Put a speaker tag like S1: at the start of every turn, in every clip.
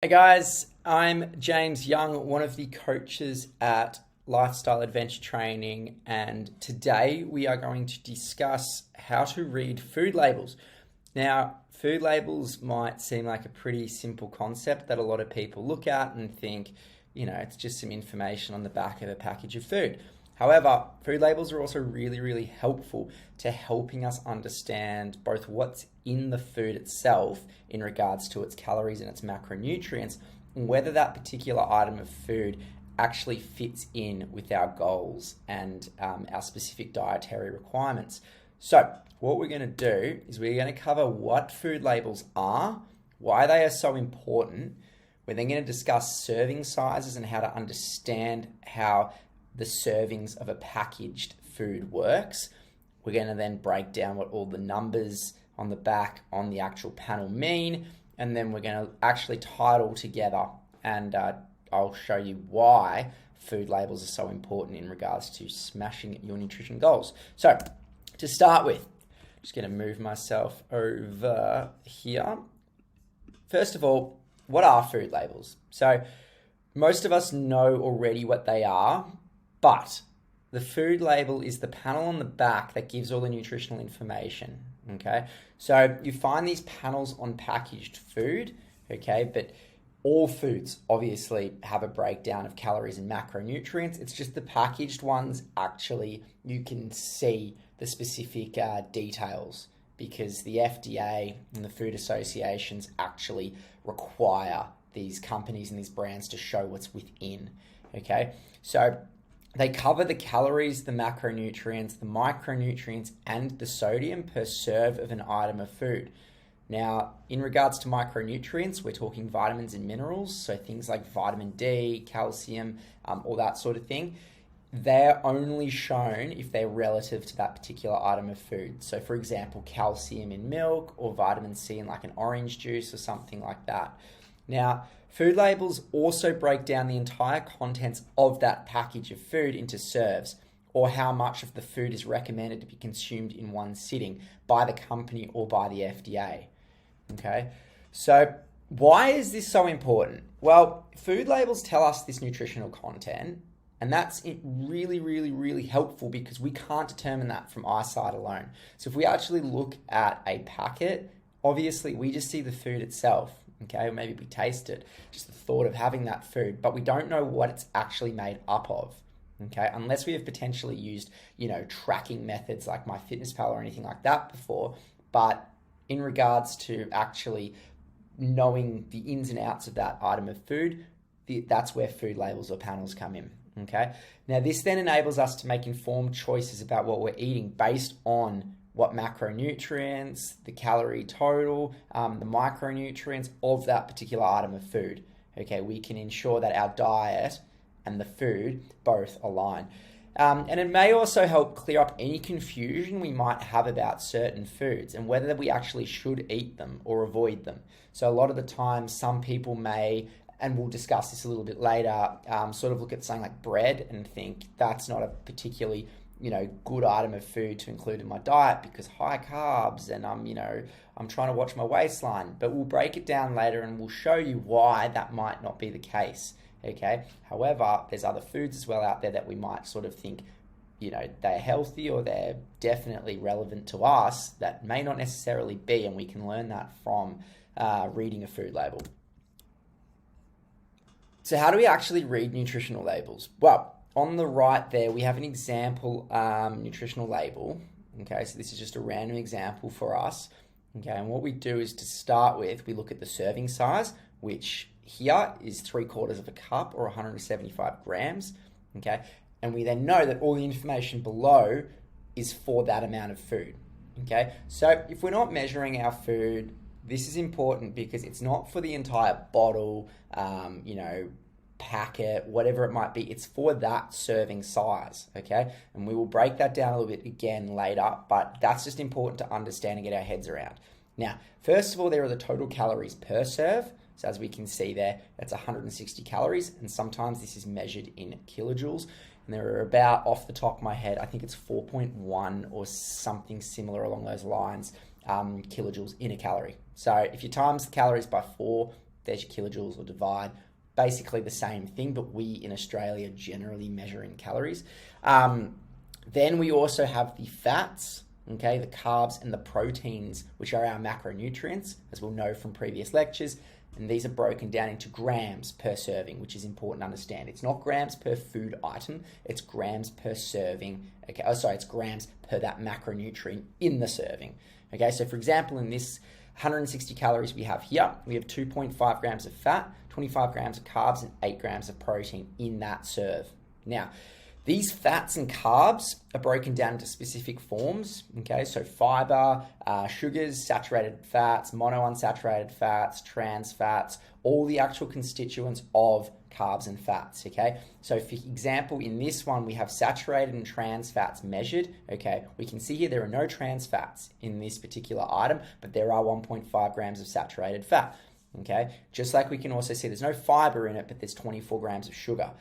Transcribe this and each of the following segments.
S1: Hey guys, I'm James Young, one of the coaches at Lifestyle Adventure Training, and today we are going to discuss how to read food labels. Now, food labels might seem like a pretty simple concept that a lot of people look at and think, it's just some information on the back of a package of food. However, food labels are also really helpful to helping us understand both what's in the food itself in regards to its calories and its macronutrients, and whether that particular item of food actually fits in with our goals and our specific dietary requirements. So, what we're going to do is we're going to cover what food labels are, why they are so important. We're then going to discuss serving sizes and how to understand how the servings of a packaged food works. We're going to then break down what all the numbers on the back on the actual panel mean, and then we're going to actually tie it all together, and I'll show you why food labels are so important in regards to smashing your nutrition goals. So to start with, I'm just going to move myself over here. First of all, what are food labels? So most of us know already what they are, but the food label is the panel on the back that gives all the nutritional information, okay? So you find these panels on packaged food, okay? But all foods obviously have a breakdown of calories and macronutrients. It's just the packaged ones, actually, you can see the specific details because the FDA and the food associations actually require these companies and these brands to show what's within, okay? So they cover the calories, the macronutrients, the micronutrients, and the sodium per serve of an item of food. Now, in regards to micronutrients, we're talking vitamins and minerals, so things like vitamin D, calcium, all that sort of thing. They're only shown if they're relative to that particular item of food. So, for example, calcium in milk or vitamin C in like an orange juice or something like that. Now, food labels also break down the entire contents of that package of food into serves, or how much of the food is recommended to be consumed in one sitting by the company or by the FDA. Okay, so why is this so important? Well, food labels tell us this nutritional content, and that's really helpful because we can't determine that from eyesight alone. So if we actually look at a packet, obviously we just see the food itself. Okay, or maybe we taste it, just the thought of having that food, but we don't know what it's actually made up of, okay, unless we have potentially used, tracking methods like MyFitnessPal or anything like that before. But in regards to actually knowing the ins and outs of that item of food, that's where food labels or panels come in, okay? Now, this then enables us to make informed choices about what we're eating based on what macronutrients, the calorie total, the micronutrients of that particular item of food. Okay, we can ensure that our diet and the food both align. And it may also help clear up any confusion we might have about certain foods and whether we actually should eat them or avoid them. So a lot of the time, some people may, and we'll discuss this a little bit later, sort of look at something like bread and think that's not a particularly good item of food to include in my diet because high carbs and I'm trying to watch my waistline. But we'll break it down later and we'll show you why that might not be the case, okay? However, there's other foods as well out there that we might sort of think, they're healthy or they're definitely relevant to us that may not necessarily be, and we can learn that from reading a food label. So how do we actually read nutritional labels? Well, on the right there, we have an example nutritional label. Okay, so this is just a random example for us. Okay, and what we do is to start with, we look at the serving size, which here is 3/4 of a cup or 175 grams. Okay, and we then know that all the information below is for that amount of food. Okay, so if we're not measuring our food, this is important because it's not for the entire bottle, packet, whatever it might be. It's for that serving size, okay? And we will break that down a little bit again later, but that's just important to understand and get our heads around. Now, first of all, there are the total calories per serve. So as we can see there, that's 160 calories, and sometimes this is measured in kilojoules. And there are about, off the top of my head, I think it's 4.1 or something similar along those lines, kilojoules in a calorie. So if you times the calories by 4, there's your kilojoules, or divide. Basically the same thing, but we in Australia generally measure in calories. Then we also have the fats, okay, the carbs and the proteins, which are our macronutrients, as we'll know from previous lectures. And these are broken down into grams per serving, which is important to understand. It's not grams per food item, it's grams per serving. Okay, it's grams per that macronutrient in the serving. Okay, so for example, in this 160 calories we have here, we have 2.5 grams of fat, 25 grams of carbs, and 8 grams of protein in that serve. Now, these fats and carbs are broken down into specific forms, okay? So fiber, sugars, saturated fats, monounsaturated fats, trans fats, all the actual constituents of carbs and fats, okay? So for example, in this one, we have saturated and trans fats measured, okay? We can see here there are no trans fats in this particular item, but there are 1.5 grams of saturated fat, okay? Just like we can also see there's no fiber in it, but there's 24 grams of sugar.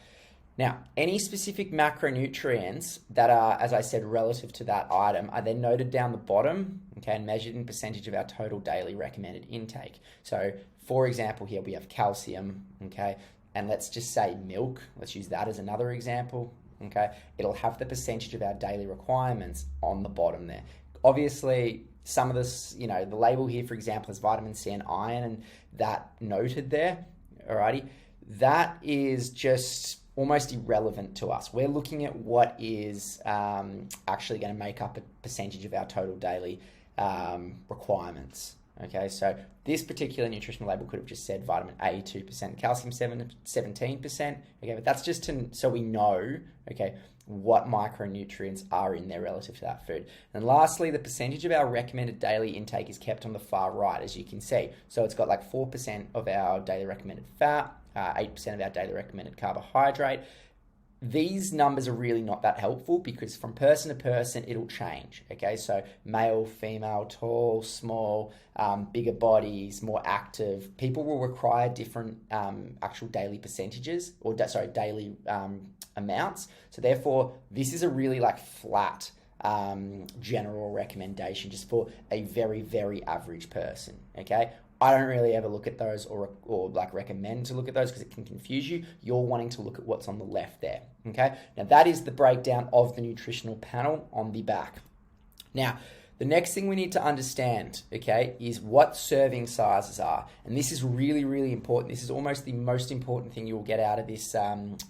S1: Now, any specific macronutrients that are, as I said, relative to that item are then noted down the bottom, okay, and measured in percentage of our total daily recommended intake. So, for example, here we have calcium, okay, and let's just say milk. Let's use that as another example, okay. It'll have the percentage of our daily requirements on the bottom there. Obviously, some of this, the label here, for example, is vitamin C and iron, and that noted there, alrighty, that is just almost irrelevant to us. We're looking at what is actually going to make up a percentage of our total daily requirements. Okay, so this particular nutritional label could have just said vitamin A 2%, calcium 17%. Okay, but that's just so we know, okay, what micronutrients are in there relative to that food. And lastly, the percentage of our recommended daily intake is kept on the far right, as you can see. So it's got like 4% of our daily recommended fat, 8% of our daily recommended carbohydrate. These numbers are really not that helpful because from person to person, it'll change. Okay, so male, female, tall, small, bigger bodies, more active. People will require different actual daily percentages or daily amounts. So therefore, this is a really like flat general recommendation just for a very, very average person. Okay. I don't really ever look at those or like recommend to look at those because it can confuse you. You're wanting to look at what's on the left there, okay? Now, that is the breakdown of the nutritional panel on the back. Now, the next thing we need to understand, okay, is what serving sizes are. And this is really, really important. This is almost the most important thing you'll get out of this,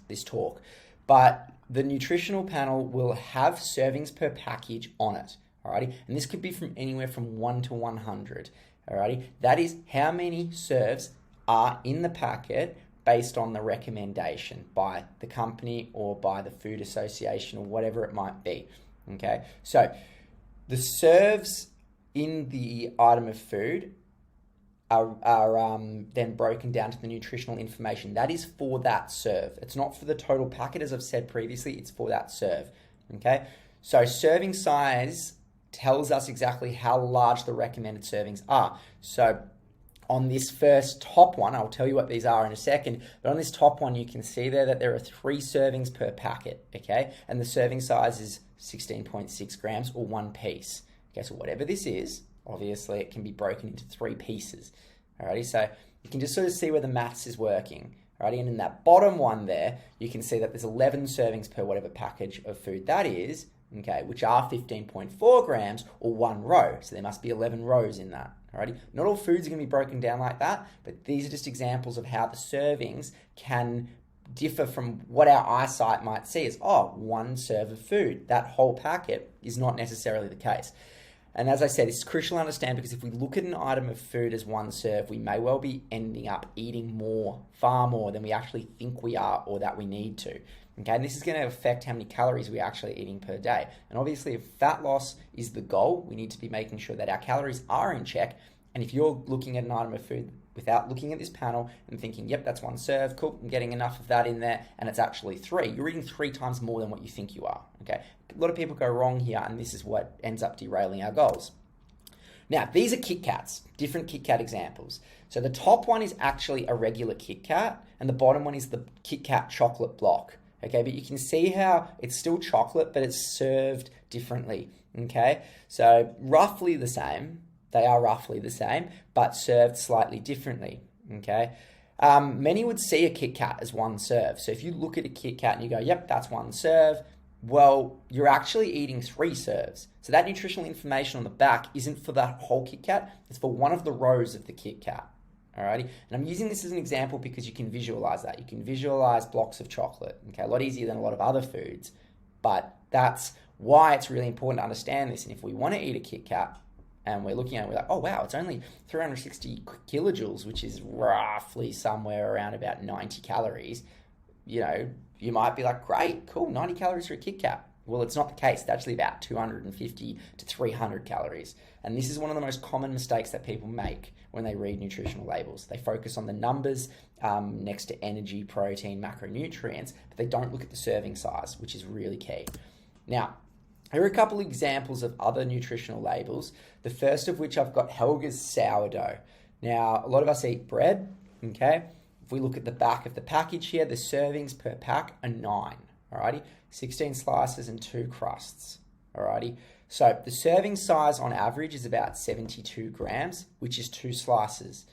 S1: this talk. But the nutritional panel will have servings per package on it, alrighty? And this could be from anywhere from 1 to 100. Alrighty, that is how many serves are in the packet based on the recommendation by the company or by the Food Association or whatever it might be. Okay, so the serves in the item of food are then broken down to the nutritional information. That is for that serve. It's not for the total packet, as I've said previously, it's for that serve. Okay, so serving size tells us exactly how large the recommended servings are. So on this first top one, I'll tell you what these are in a second, but on this top one, you can see there are 3 servings per packet, okay? And the serving size is 16.6 grams or 1 piece. Okay, so whatever this is, obviously it can be broken into 3 pieces. Alrighty, so you can just sort of see where the maths is working. Alrighty, and in that bottom one there, you can see that there's 11 servings per whatever package of food that is, okay, which are 15.4 grams or 1 row. So there must be 11 rows in that. Alrighty, not all foods are going to be broken down like that, but these are just examples of how the servings can differ from what our eyesight might see as, 1 serve of food. That whole packet is not necessarily the case. And as I said, it's crucial to understand because if we look at an item of food as 1 serve, we may well be ending up eating more, far more than we actually think we are or that we need to. Okay, and this is going to affect how many calories we're actually eating per day. And obviously, if fat loss is the goal, we need to be making sure that our calories are in check. And if you're looking at an item of food without looking at this panel and thinking, yep, that's 1 serve, cool, I'm getting enough of that in there, and it's actually 3, you're eating 3 times more than what you think you are. Okay, a lot of people go wrong here, and this is what ends up derailing our goals. Now, these are Kit Kats, different Kit Kat examples. So the top one is actually a regular Kit Kat, and the bottom one is the Kit Kat chocolate block. Okay, but you can see how it's still chocolate, but it's served differently. Okay, so roughly the same. They are roughly the same, but served slightly differently. Okay. Many would see a Kit Kat as one serve. So if you look at a Kit Kat and you go, yep, that's one serve, well, you're actually eating 3 serves. So that nutritional information on the back isn't for that whole Kit Kat, it's for one of the rows of the Kit Kat. Alrighty, and I'm using this as an example because you can visualize that. You can visualize blocks of chocolate, okay, a lot easier than a lot of other foods, but that's why it's really important to understand this. And if we want to eat a Kit Kat and we're looking at it, we're like, oh wow, it's only 360 kilojoules, which is roughly somewhere around about 90 calories, you know, you might be like, great, cool, 90 calories for a Kit Kat. Well, it's not the case. It's actually about 250 to 300 calories. And this is one of the most common mistakes that people make when they read nutritional labels. They focus on the numbers next to energy, protein, macronutrients, but they don't look at the serving size, which is really key. Now, here are a couple examples of other nutritional labels. The first of which I've got Helga's sourdough. Now, a lot of us eat bread, okay? If we look at the back of the package here, the servings per pack are 9, alrighty? 16 slices and 2 crusts, alrighty? So the serving size on average is about 72 grams, which is 2 slices,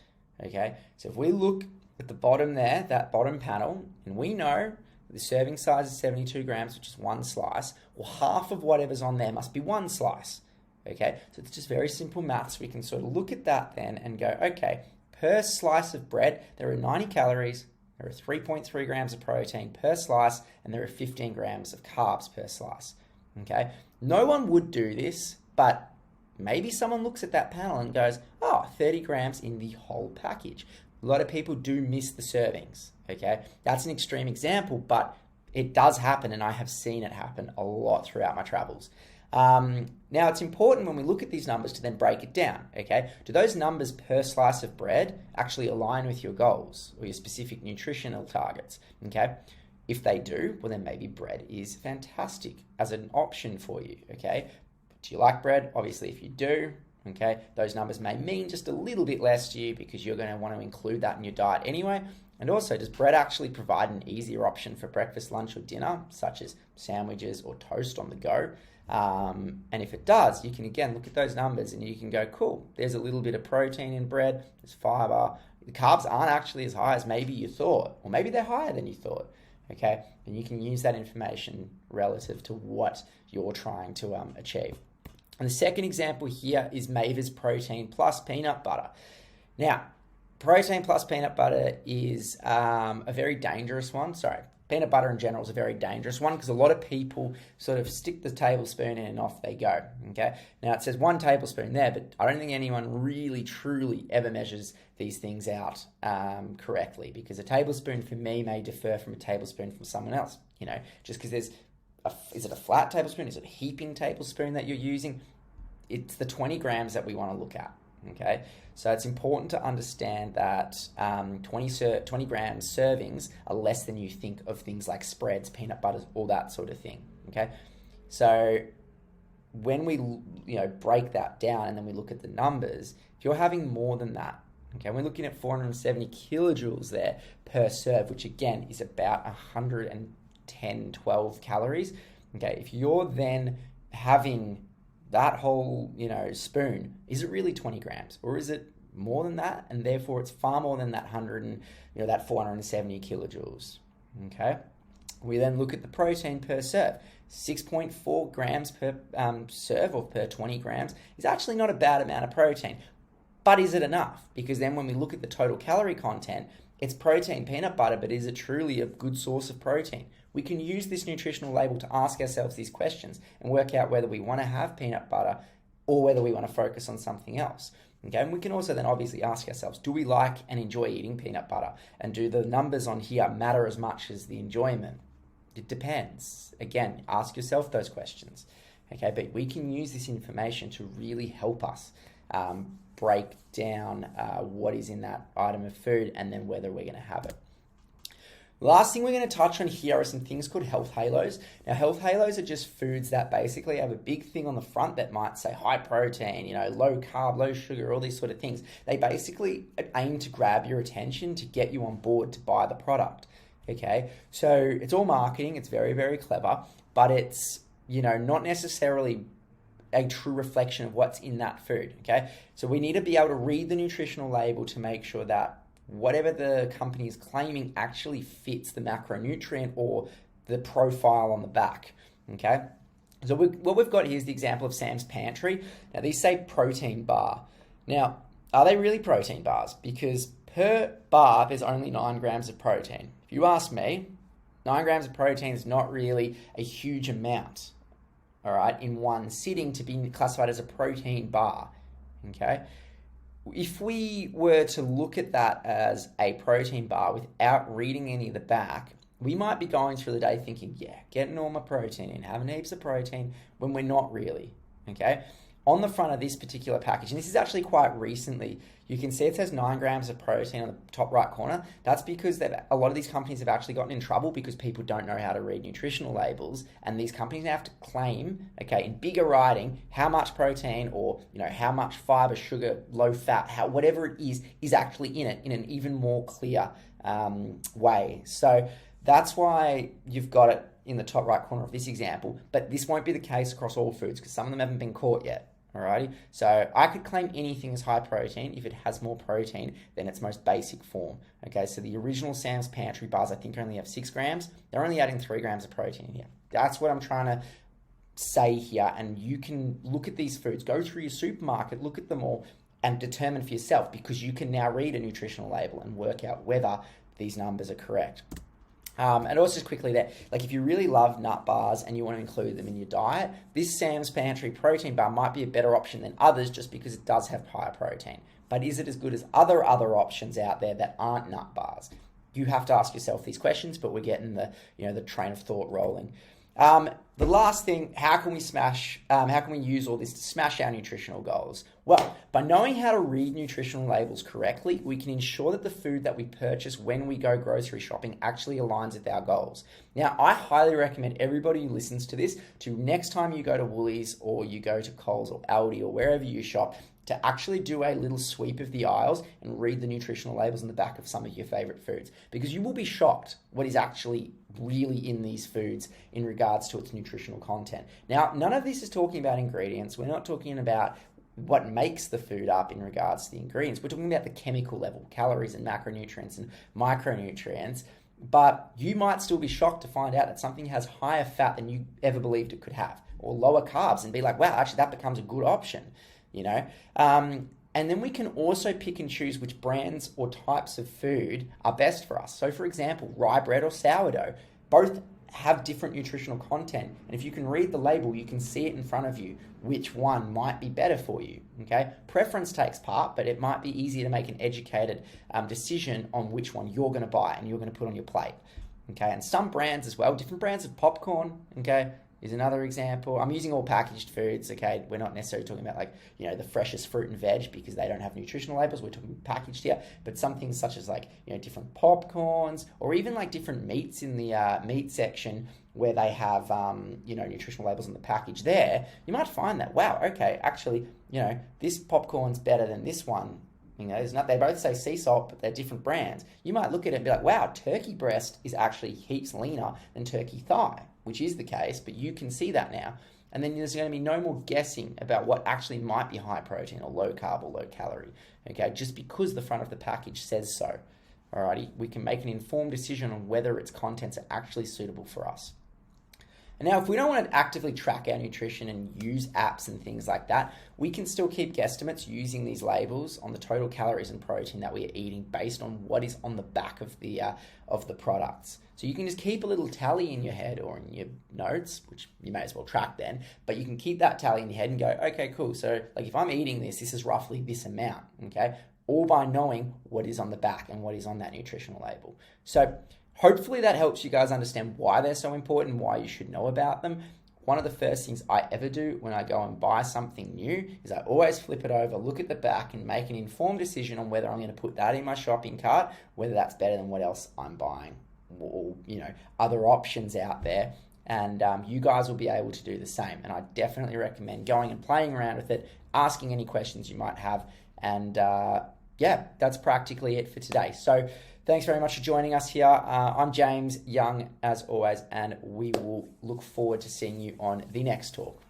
S1: okay? So if we look at the bottom there, that bottom panel, and we know the serving size is 72 grams, which is 1 slice, well, half of whatever's on there must be 1 slice, okay? So it's just very simple maths. We can sort of look at that then and go, okay, per slice of bread, there are 90 calories, there are 3.3 grams of protein per slice, and there are 15 grams of carbs per slice, okay? No one would do this, but maybe someone looks at that panel and goes, oh, 30 grams in the whole package. A lot of people do miss the servings, okay? That's an extreme example, but it does happen, and I have seen it happen a lot throughout my travels. Now, it's important when we look at these numbers to then break it down, okay? Do those numbers per slice of bread actually align with your goals or your specific nutritional targets, okay? If they do, well, then maybe bread is fantastic as an option for you, okay? Do you like bread? Obviously, if you do, okay, those numbers may mean just a little bit less to you because you're going to want to include that in your diet anyway. And also, does bread actually provide an easier option for breakfast, lunch, or dinner, such as sandwiches or toast on the go? And if it does, you can again look at those numbers and you can go, cool, there's a little bit of protein in bread, there's fiber, the carbs aren't actually as high as maybe you thought, or maybe they're higher than you thought, okay? And you can use that information relative to what you're trying to achieve. And the second example here is Maver's Protein Plus Peanut Butter. Now, protein plus peanut butter is a very dangerous one. Peanut butter in general is a very dangerous one because a lot of people sort of stick the tablespoon in and off they go, okay? Now, it says 1 tablespoon there, but I don't think anyone really, truly ever measures these things out correctly because a tablespoon for me may differ from a tablespoon from someone else, you know, just because is it a flat tablespoon? Is it a heaping tablespoon that you're using? It's the 20 grams that we want to look at, okay? So it's important to understand that 20 grams servings are less than you think of things like spreads, peanut butters, all that sort of thing, okay? So when we break that down and then we look at the numbers, if you're having more than that, okay, we're looking at 470 kilojoules there per serve, which again is about 110, 12 calories, okay? If you're then having that whole, spoon, is it really 20 grams or is it more than that? And therefore it's far more than that 470 kilojoules, okay? We then look at the protein per serve. 6.4 grams per serve or per 20 grams is actually not a bad amount of protein, but is it enough? Because then when we look at the total calorie content, it's protein peanut butter, but is it truly a good source of protein? We can use this nutritional label to ask ourselves these questions and work out whether we want to have peanut butter or whether we want to focus on something else. Okay, and we can also then obviously ask ourselves, do we like and enjoy eating peanut butter? And do the numbers on here matter as much as the enjoyment? It depends. Again, ask yourself those questions. Okay, but we can use this information to really help us break down what is in that item of food and then whether we're going to have it. Last thing we're going to touch on here are some things called health halos. Now, health halos are just foods that basically have a big thing on the front that might say high protein, low carb, low sugar, all these sort of things. They basically aim to grab your attention to get you on board to buy the product. Okay, so it's all marketing. It's very, very clever, but it's, not necessarily a true reflection of what's in that food. Okay, so we need to be able to read the nutritional label to make sure that whatever the company is claiming actually fits the macronutrient or the profile on the back, okay? So what we've got here is the example of Sam's Pantry. Now, these say protein bar. Now, are they really protein bars? Because per bar, there's only 9 grams of protein. If you ask me, 9 grams of protein is not really a huge amount, all right, in one sitting to be classified as a protein bar, okay? If we were to look at that as a protein bar without reading any of the back, we might be going through the day thinking, yeah, getting all my protein in, having heaps of protein, when we're not really, okay? On the front of this particular package, and this is actually quite recently, you can see it says 9 grams of protein on the top right corner. That's because a lot of these companies have actually gotten in trouble because people don't know how to read nutritional labels, and these companies now have to claim, okay, in bigger writing, how much protein or, you know, how much fiber, sugar, low fat, whatever it is actually in it in an even more clear way. So that's why you've got it in the top right corner of this example, but this won't be the case across all foods because some of them haven't been caught yet. Alrighty, so I could claim anything as high protein if it has more protein than its most basic form. Okay, so the original Sam's Pantry bars I think only have 6 grams. They're only adding 3 grams of protein here. That's what I'm trying to say here, and you can look at these foods, go through your supermarket, look at them all, and determine for yourself because you can now read a nutritional label and work out whether these numbers are correct. And also just quickly that, like if you really love nut bars and you want to include them in your diet, this Sam's Pantry protein bar might be a better option than others just because it does have higher protein. But is it as good as other options out there that aren't nut bars? You have to ask yourself these questions, but we're getting the train of thought rolling. The last thing, how can we use all this to smash our nutritional goals? Well, by knowing how to read nutritional labels correctly, we can ensure that the food that we purchase when we go grocery shopping actually aligns with our goals. Now, I highly recommend everybody who listens to this to next time you go to Woolies or you go to Coles or Aldi or wherever you shop, to actually do a little sweep of the aisles and read the nutritional labels on the back of some of your favorite foods, because you will be shocked what is actually really in these foods in regards to its nutritional content. Now, none of this is talking about ingredients. We're not talking about what makes the food up in regards to the ingredients. We're talking about the chemical level, calories and macronutrients and micronutrients. But you might still be shocked to find out that something has higher fat than you ever believed it could have, or lower carbs, and be like, wow, actually that becomes a good option. And then we can also pick and choose which brands or types of food are best for us. So for example, rye bread or sourdough, both have different nutritional content. And if you can read the label, you can see it in front of you, which one might be better for you, okay? Preference takes part, but it might be easier to make an educated decision on which one you're gonna buy and you're gonna put on your plate, okay? And some brands as well, different brands of popcorn, okay, is another example. I'm using all packaged foods, okay? We're not necessarily talking about the freshest fruit and veg because they don't have nutritional labels. We're talking packaged here, but some things such as different popcorns or even different meats in the meat section where they have, nutritional labels on the package there, you might find that, wow, okay, actually, this popcorn's better than this one. They both say sea salt, but they're different brands. You might look at it and be like, wow, turkey breast is actually heaps leaner than turkey thigh, which is the case, but you can see that now. And then there's going to be no more guessing about what actually might be high protein or low carb or low calorie, okay, just because the front of the package says so. Alrighty, we can make an informed decision on whether its contents are actually suitable for us. And now, if we don't want to actively track our nutrition and use apps and things like that, we can still keep guesstimates using these labels on the total calories and protein that we are eating based on what is on the back of the products. So you can just keep a little tally in your head or in your notes, which you may as well track then, but you can keep that tally in your head and go, okay, cool. So if I'm eating this is roughly this amount, okay? All by knowing what is on the back and what is on that nutritional label. So hopefully that helps you guys understand why they're so important and why you should know about them. One of the first things I ever do when I go and buy something new is I always flip it over, look at the back and make an informed decision on whether I'm going to put that in my shopping cart, whether that's better than what else I'm buying or, other options out there. And you guys will be able to do the same. And I definitely recommend going and playing around with it, asking any questions you might have. And that's practically it for today. So thanks very much for joining us here. I'm James Young, as always, and we will look forward to seeing you on the next talk.